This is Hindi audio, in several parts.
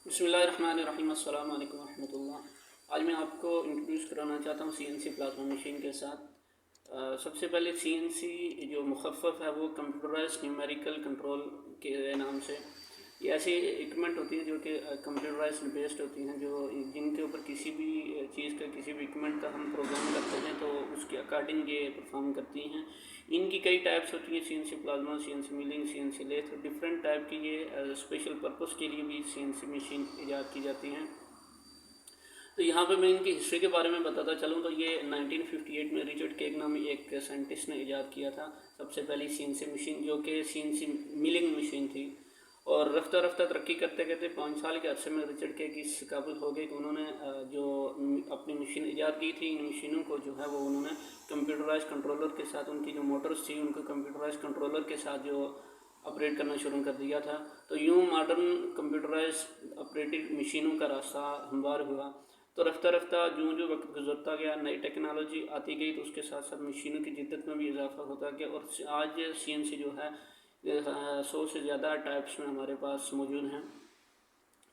बिस्मिल्लाहिर्रहमानिर्रहीम, अस्सलाम वालेकुम रहमतुल्लाह। आज मैं आपको इंट्रोड्यूस कराना चाहता हूँ सीएनसी प्लाज्मा मशीन के साथ। सबसे पहले सीएनसी जो मुखफ़फ़ है वो कंप्यूटराइज्ड न्यूमेरिकल कंट्रोल के नाम से ये ऐसी इक्विपमेंट होती है जो कि कंप्यूटराइज्ड बेस्ड होती हैं, जो जिनके ऊपर किसी भी चीज़ का किसी भी इक्विपमेंट का हम प्रोग्राम करते हैं तो उसके अकॉर्डिंग ये परफॉर्म करती हैं। इनकी कई टाइप्स होती हैं, CNC plasma, CNC milling, CNC lathe, different type की ये स्पेशल पर्पस के लिए भी सीएनसी मशीन ईजाद की जाती हैं। तो यहाँ पे मैं इनकी हिस्ट्री के बारे में बताता चलूँ तो ये 1958 में रिचर्ड केग नामी एक साइंटिस्ट ने ईजाद किया था सबसे पहली सीएनसी मशीन, जो कि सीएनसी मिलिंग मशीन थी। और रफ्ता रफ्ता तरक्की करते करते 5 साल के अरसे में रिचर्ड केग इस काबिल हो गए कि उन्होंने जो अपनी मशीन ईजाद की थी, इन मशीनों को जो है वो उन्होंने कंप्यूटराइज कंट्रोलर के साथ, उनकी जो मोटर्स थी उनको कंप्यूटराइज कंट्रोलर के साथ जो ऑपरेट करना शुरू कर दिया था। तो यूँ मॉडर्न कंप्यूटराइज ऑपरेटेड मशीनों का रास्ता हमवार हुआ। तो रफ्ता रफ्ता जो वक्त गुजरता गया, नई टेक्नोलॉजी आती गई, तो उसके साथ साथ मशीनों की जिद्दत में भी इजाफा होता गया और आज सीएनसी जो है 100 से ज़्यादा टाइप्स में हमारे पास मौजूद हैं।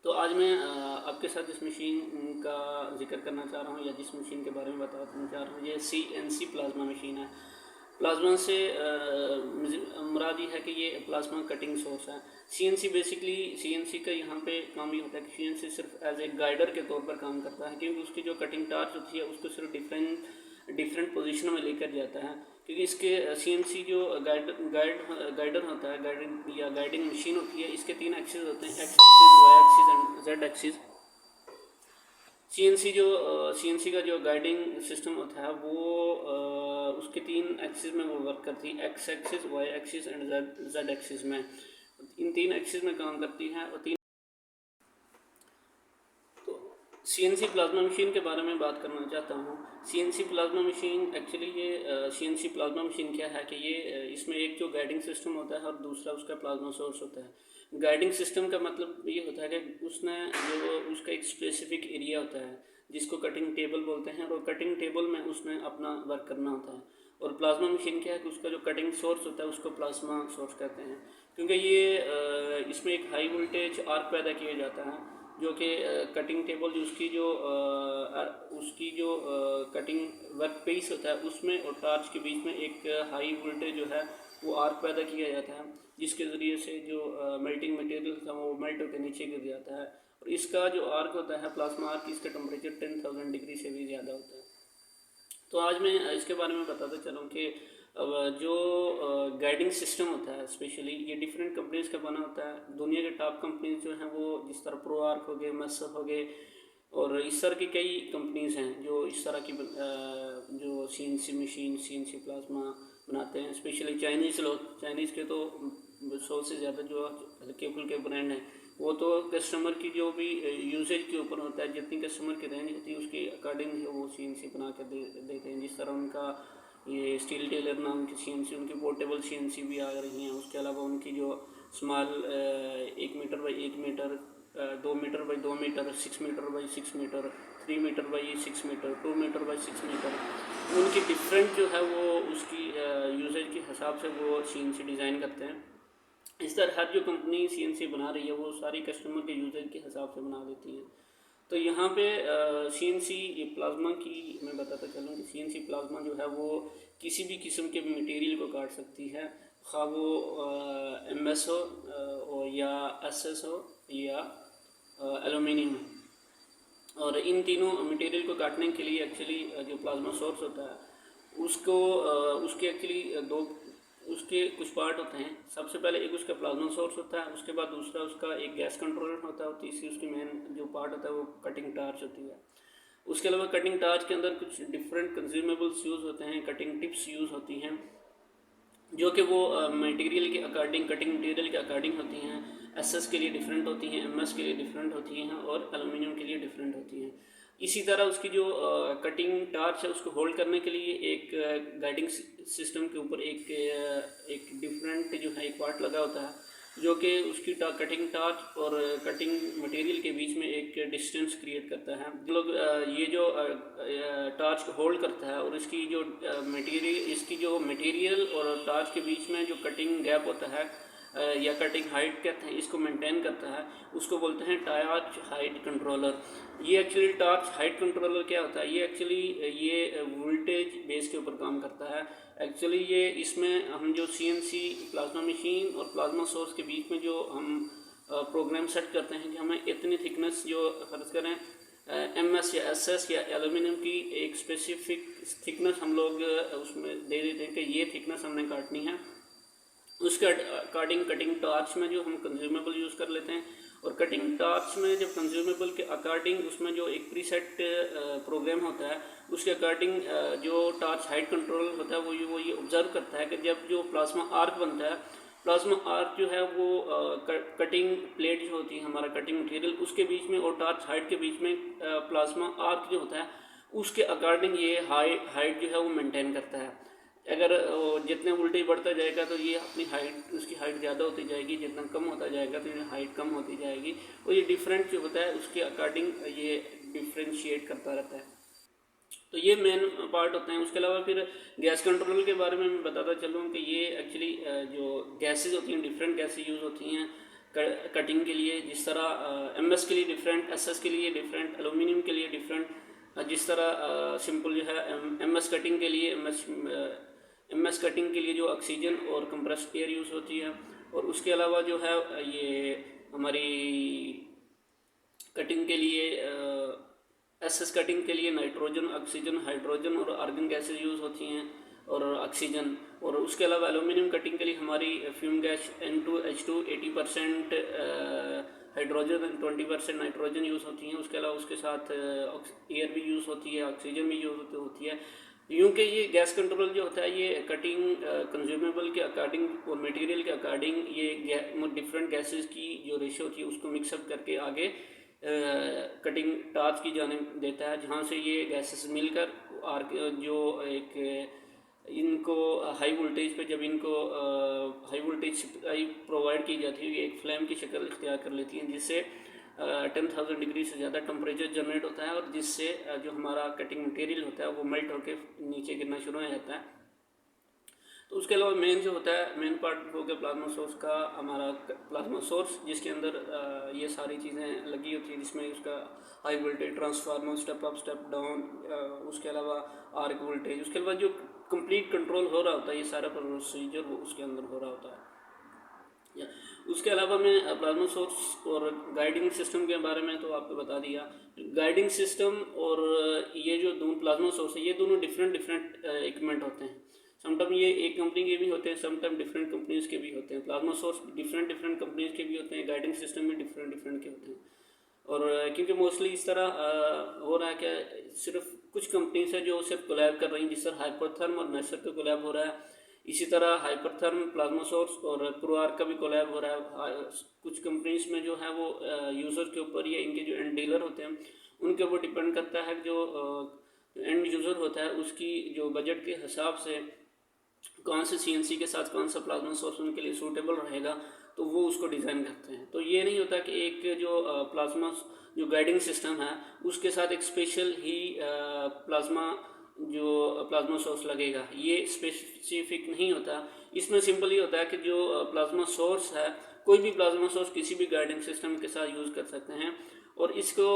तो आज मैं आपके साथ जिस मशीन का जिक्र करना चाह रहा हूँ या जिस मशीन के बारे में बताना चाह रहा हूँ, ये सीएनसी प्लाज्मा मशीन है। प्लाज्मा से मुराद ये है कि ये प्लाज्मा कटिंग सोर्स है। सीएनसी बेसिकली सीएनसी का यहाँ पे काम ये होता है कि सीएनसी सिर्फ एज ए गाइडर के तौर पर काम करता है, क्योंकि उसकी जो कटिंग टार्च होती है उसको सिर्फ डिफरेंट पोजीशन में लेकर जाता है। क्योंकि इसके सीएनसी जो गाइडर होता है, गाइडिंग या गाइडिंग मशीन होती है, इसके 3 एक्सिस होते हैं, X axis, Y axis and Z axis. CNC का जो गाइडिंग सिस्टम होता है वो उसके 3 एक्सिस में वो वर्क करती है, X axis, Y axis and Z axis में। इन 3 एक्सिस में काम करती है। और सीएनसी प्लाज्मा मशीन के बारे में बात करना चाहता हूँ। सीएनसी प्लाज्मा मशीन एक्चुअली ये सीएनसी प्लाज्मा मशीन क्या है कि ये इसमें एक जो गाइडिंग सिस्टम होता है और दूसरा उसका प्लाज्मा सोर्स होता है। गाइडिंग सिस्टम का मतलब ये होता है कि उसने जो उसका एक स्पेसिफिक एरिया होता है जिसको कटिंग टेबल बोलते हैं, और कटिंग टेबल में उसने अपना वर्क करना होता है। और प्लाज्मा मशीन क्या है कि उसका जो कटिंग सोर्स होता है उसको प्लाज्मा सोर्स कहते हैं, क्योंकि ये इसमें एक हाई वोल्टेज आर्क पैदा किया जाता है जो कि कटिंग टेबल जो उसकी जो कटिंग वर्क पीस होता है उसमें और टार्च के बीच में एक हाई वोल्टेज जो है वो आर्क पैदा किया जाता है, जिसके ज़रिए से जो मेल्टिंग मटेरियल था वो मेल्ट होकर नीचे गिर जाता है। और इसका जो आर्क होता है प्लाज्मा आर्क, इसका टेम्परेचर 10,000 डिग्री से भी ज़्यादा होता है। तो आज मैं इसके बारे में बताता चलूँ कि जो गाइडिंग सिस्टम होता है स्पेशली ये डिफरेंट कंपनीज़ का बना होता है। दुनिया के टॉप कंपनीज जो हैं वो जिस तरह प्रो आर्क हो गए, मस हो गए, और इस तरह की कई कंपनीज़ हैं जो इस तरह की जो सीएनसी मशीन, सीएनसी प्लाज्मा बनाते हैं। स्पेशली चाइनीज़ के तो 100 से ज़्यादा जो हल्के फुल्के ब्रांड हैं, वो तो कस्टमर की जो भी यूसेज के ऊपर होता है, जितनी कस्टमर की रेंज होती है उसके अकॉर्डिंग वो सीएनसी बना कर देते हैं। जिस तरह उनका ये स्टील टेलर नाम की सीएनसी, उनकी पोर्टेबल सीएनसी भी आ रही हैं। उसके अलावा उनकी जो small 1 metre by 1 metre, 2 metre by 2 metre, 6 metre by 6 metre, 3 metre by 6 metre, 2 metre by 6 metre, उनकी डिफरेंट जो है वो उसकी यूसेज के हिसाब से वो सीएनसी डिज़ाइन करते हैं। इस तरह हर जो कंपनी सीएनसी बना रही है वो सारी कस्टमर के यूजर के हिसाब से बना देती है। तो यहाँ पे सीएनसी प्लाज्मा की मैं बताता चलूँ कि सीएनसी प्लाज्मा जो है वो किसी भी किस्म के मटेरियल को काट सकती है, खा वो एमएस हो या एसएस हो या एलुमिनियम। और इन तीनों मटेरियल को काटने के लिए एक्चुअली जो प्लाज्मा सोर्स होता है उसको उसके एक्चुअली दो उसके कुछ पार्ट होते हैं। सबसे पहले एक उसका प्लाज्मा सोर्स होता है, उसके बाद दूसरा उसका एक गैस कंट्रोलर होता है, और तीसरी उसकी मेन जो पार्ट होता है वो कटिंग टार्च होती है। उसके अलावा कटिंग टार्च के अंदर कुछ डिफरेंट कंज्यूमेबल्स यूज़ होते हैं, कटिंग टिप्स यूज़ होती हैं जो कि वो मटेरियल के अकॉर्डिंग, कटिंग मटेरियल के अकॉर्डिंग होती हैं। एसएस के लिए डिफरेंट होती हैं, एमएस के लिए डिफरेंट होती हैं और एलुमिनियम के लिए डिफरेंट होती हैं। इसी तरह उसकी जो कटिंग टार्च है उसको होल्ड करने के लिए एक गाइडिंग सिस्टम के ऊपर एक डिफरेंट जो है एक पार्ट लगा होता है जो कि उसकी कटिंग टार्च और कटिंग मटेरियल के बीच में एक डिस्टेंस क्रिएट करता है। लोग ये जो टार्च को होल्ड करता है और इसकी जो मटेरियल और टार्च के बीच में जो कटिंग गैप होता है या कटिंग हाइट कहते हैं, इसको मेंटेन करता है, उसको बोलते हैं टॉर्च हाइट कंट्रोलर। ये एक्चुअली टॉर्च हाइट कंट्रोलर क्या होता है, ये एक्चुअली ये वोल्टेज बेस के ऊपर काम करता है। एक्चुअली ये इसमें हम जो CNC प्लाज्मा मशीन और प्लाज्मा सोर्स के बीच में जो हम प्रोग्राम सेट करते हैं कि हमें इतनी थिकनेस जो फर्ज करें MS या SS या एल्यूमिनियम की एक स्पेसिफिक थिकनेस हम लोग उसमें दे देते हैं कि ये थिकनेस हमने काटनी है, उसके अकॉर्डिंग कटिंग टॉर्च में जो हम कंज्यूमेबल यूज़ कर लेते हैं। और कटिंग टॉर्च में जब कंज्यूमेबल के अकॉर्डिंग उसमें जो एक प्रीसेट प्रोग्राम होता है, उसके अकॉर्डिंग जो टॉर्च हाइट कंट्रोल होता है वो ये ऑब्जर्व करता है कि जब जो प्लाज्मा आर्क बनता है, प्लाज्मा आर्क जो है वो कटिंग प्लेट जो होती है हमारा कटिंग मटेरियल उसके बीच में और टॉर्च हाइट के बीच में प्लाज्मा आर्क जो होता है उसके अकॉर्डिंग ये हाइट जो है वो मेंटेन करता है। अगर जितने वोल्टेज बढ़ता जाएगा तो ये अपनी हाइट उसकी हाइट ज़्यादा होती जाएगी, जितना कम होता जाएगा तो ये हाइट कम होती जाएगी, और ये डिफरेंट जो होता है उसके अकॉर्डिंग ये डिफ्रेंशिएट करता रहता है। तो ये मेन पार्ट होते हैं। उसके अलावा फिर गैस कंट्रोल के बारे में मैं बताता चलूँ कि ये एक्चुअली जो गैसेज होती हैं डिफरेंट गैसेज यूज़ होती हैं कटिंग के लिए। जिस तरह MS के लिए डिफरेंट, SS के लिए डिफरेंट, एल्यूमिनियम के लिए डिफरेंट। जिस तरह सिंपल जो है MS कटिंग के लिए MS कटिंग के लिए जो ऑक्सीजन और कंप्रेस्ड एयर यूज़ होती है, और उसके अलावा जो है ये हमारी कटिंग के लिए SS कटिंग के लिए नाइट्रोजन, ऑक्सीजन, हाइड्रोजन और आर्गन गैसेज यूज़ होती हैं और ऑक्सीजन। और उसके अलावा एल्यूमिनियम कटिंग के लिए हमारी fume gas N2H2 80% hydrogen 20% nitrogen use होती हैं। उसके अलावा उसके साथ एयर भी यूज़ होती है, ऑक्सीजन भी यूज़ होती है। यूँ कि ये गैस कंट्रोल जो होता है ये कटिंग कंज्यूमेबल के अकॉर्डिंग और मटेरियल के अकॉर्डिंग ये डिफरेंट गैसेस की जो रेशो होती है उसको मिक्सअप करके आगे कटिंग टॉर्च की जानिब देता है, जहाँ से ये गैसेस मिलकर जो एक इनको हाई वोल्टेज पे जब इनको हाई वोल्टेज सप्लाई प्रोवाइड की जाती है, ये एक फ्लेम की शक्ल इख्तियार कर लेती हैं, जिससे 10,000 डिग्री से ज़्यादा टेम्परेचर जनरेट होता है, और जिससे जो हमारा कटिंग मटेरियल होता है वो मेल्ट होकर नीचे गिरना शुरू हो जाता है। तो उसके अलावा मेन जो होता है मेन पार्ट हो गया प्लाज्मा सोर्स का, हमारा प्लाज्मा सोर्स जिसके अंदर ये सारी चीज़ें लगी होती हैं, जिसमें उसका high voltage transformer, step up step down, उसके अलावा आर्क वोल्टेज, उसके अलावा जो कंप्लीट कंट्रोल हो रहा होता है, ये सारा प्रोसीजर वो उसके अंदर हो रहा होता है। उसके अलावा मैं प्लाज्मा सोर्स और गाइडिंग सिस्टम के बारे में तो आपको बता दिया। गाइडिंग सिस्टम और ये जो दोनों प्लाज्मा सोर्स है ये दोनों डिफरेंट इक्विपमेंट होते हैं। समटाइम ये एक कंपनी के भी होते हैं, समटाइम डिफरेंट कंपनीज के भी होते हैं। प्लाज्मा सोर्स डिफरेंट कंपनीज के भी होते हैं, गाइडिंग सिस्टम भी डिफरेंट के होते हैं। और क्योंकि मोस्टली इस तरह हो रहा है कि सिर्फ कुछ कंपनीज है जो सिर्फ कोलैब कर रही हैं, जिस तरह हाइपरथर्म और नेसर पे कोलैब हो रहा है, इसी तरह हाइपरथर्म प्लाज्मा सोर्स और प्रोआर्क का भी कोलैब हो रहा है। कुछ कंपनीज में जो है वो यूज़र के ऊपर या इनके जो एंड डीलर होते हैं उनके ऊपर डिपेंड करता है, जो एंड यूज़र होता है उसकी जो बजट के हिसाब से कौन से CNC के साथ कौन सा प्लाज्मा सोर्स उनके लिए सूटेबल रहेगा, तो वो उसको डिज़ाइन करते हैं। तो ये नहीं होता कि एक जो प्लाज्मा जो गाइडिंग सिस्टम है उसके साथ एक स्पेशल ही प्लाज्मा सोर्स लगेगा, ये स्पेसिफिक नहीं होता। इसमें सिंपल ही होता है कि जो प्लाज्मा सोर्स है, कोई भी प्लाज्मा सोर्स किसी भी गाइडिंग सिस्टम के साथ यूज़ कर सकते हैं, और इसको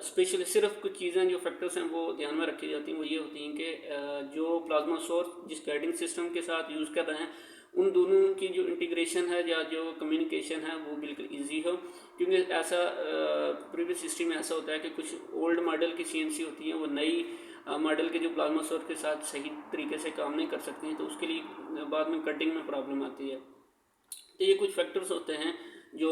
स्पेशली सिर्फ कुछ चीज़ें जो फैक्टर्स हैं वो ध्यान में रखी जाती हैं। वो ये होती हैं कि जो प्लाज्मा सोर्स जिस गाइडिंग सिस्टम के साथ यूज़ कर रहे हैं उन दोनों की जो इंटीग्रेशन है या जो कम्युनिकेशन है वो बिल्कुल इजी हो। क्योंकि ऐसा प्रीवियस हिस्ट्री में ऐसा होता है कि कुछ ओल्ड मॉडल की CNC होती हैं, वो नई मॉडल के जो प्लाज्मा सोर्स के साथ सही तरीके से काम नहीं कर सकती हैं, तो उसके लिए बाद में कटिंग में प्रॉब्लम आती है। तो ये कुछ फैक्टर्स होते हैं जो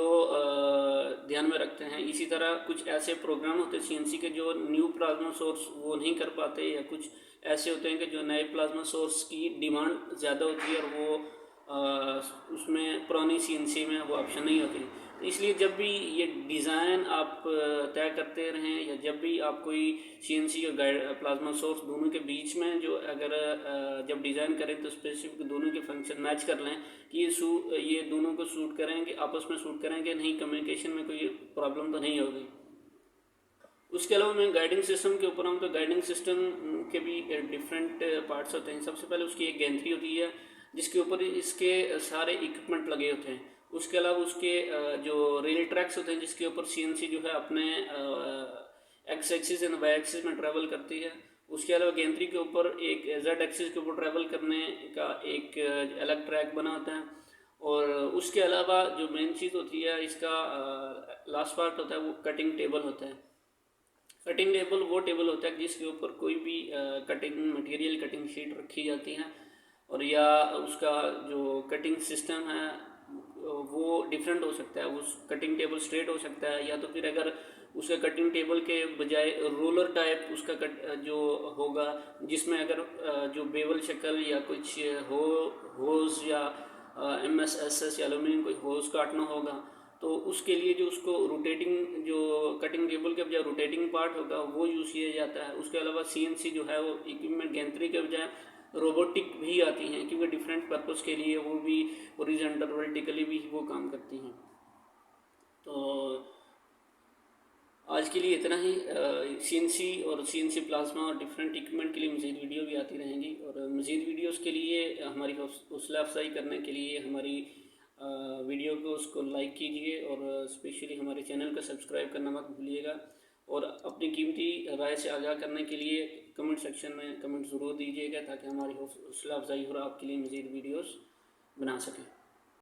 ध्यान में रखते हैं। इसी तरह कुछ ऐसे प्रोग्राम होते हैं CNC के जो न्यू प्लाज्मा सोर्स वो नहीं कर पाते, या कुछ ऐसे होते हैं कि जो नए प्लाज्मा सोर्स की डिमांड ज़्यादा होती है और वो उसमें पुरानी CNC में वो ऑप्शन नहीं होती। तो इसलिए जब भी ये डिज़ाइन आप तय करते रहें, या जब भी आप कोई CNC और प्लाज्मा सोर्स दोनों के बीच में जो अगर जब डिज़ाइन करें तो स्पेसिफिक दोनों के फंक्शन मैच कर लें कि ये दोनों को सूट करेंगे, आपस में सूट करेंगे, नहीं कम्युनिकेशन में कोई प्रॉब्लम तो नहीं होगी। उसके अलावा मैं गाइडिंग सिस्टम के ऊपर हूँ, तो गाइडिंग सिस्टम के भी डिफरेंट पार्ट्स होते हैं। सबसे पहले उसकी एक गैंट्री होती है, जिसके ऊपर इसके सारे इक्विपमेंट लगे होते हैं। उसके अलावा उसके जो रेल ट्रैक्स होते हैं जिसके ऊपर सीएनसी जो है अपने X axis and Y axis में ट्रैवल करती है। उसके अलावा गेंद्री के ऊपर एक जेड एक्सिस के ऊपर ट्रैवल करने का एक अलग ट्रैक बना होता है। और उसके अलावा जो मेन चीज़ होती है इसका लास्ट पार्ट होता है वो कटिंग टेबल होता है। कटिंग टेबल वो टेबल होता है जिसके ऊपर कोई भी कटिंग मटेरियल कटिंग शीट रखी जाती है, और या उसका जो कटिंग सिस्टम है वो डिफरेंट हो सकता है। उस कटिंग टेबल स्ट्रेट हो सकता है, या तो फिर अगर उसका कटिंग टेबल के बजाय रोलर टाइप उसका जो होगा जिसमें अगर जो बेवल शक्ल या कुछ होज या MSSS या एलुमिनियम कोई होज काटना होगा तो उसके लिए जो उसको रोटेटिंग जो कटिंग टेबल के बजाय रोटेटिंग पार्ट होगा वो यूज़ किया जाता है। उसके अलावा CNC जो है वो इक्विपमेंट गैंत्री के बजाय रोबोटिक भी आती हैं, क्योंकि डिफरेंट पर्पस के लिए वो भी हॉरिजॉन्टल वर्टिकली भी वो काम करती हैं। तो आज के लिए इतना ही। CNC और CNC प्लाज्मा और डिफरेंट इक्विपमेंट के लिए मज़ीद वीडियो भी आती रहेंगी, और मज़ीद वीडियोस के लिए हमारी हौसला अफजाई करने के लिए हमारी वीडियो को उसको लाइक कीजिए, और स्पेशली हमारे चैनल को सब्सक्राइब करना मत भूलिएगा। और अपनी कीमती राय से आगाह करने के लिए कमेंट सेक्शन में कमेंट ज़रूर दीजिएगा, ताकि हमारी हौसला अफजाई और आपके लिए मज़ीद वीडियोस बना सकें।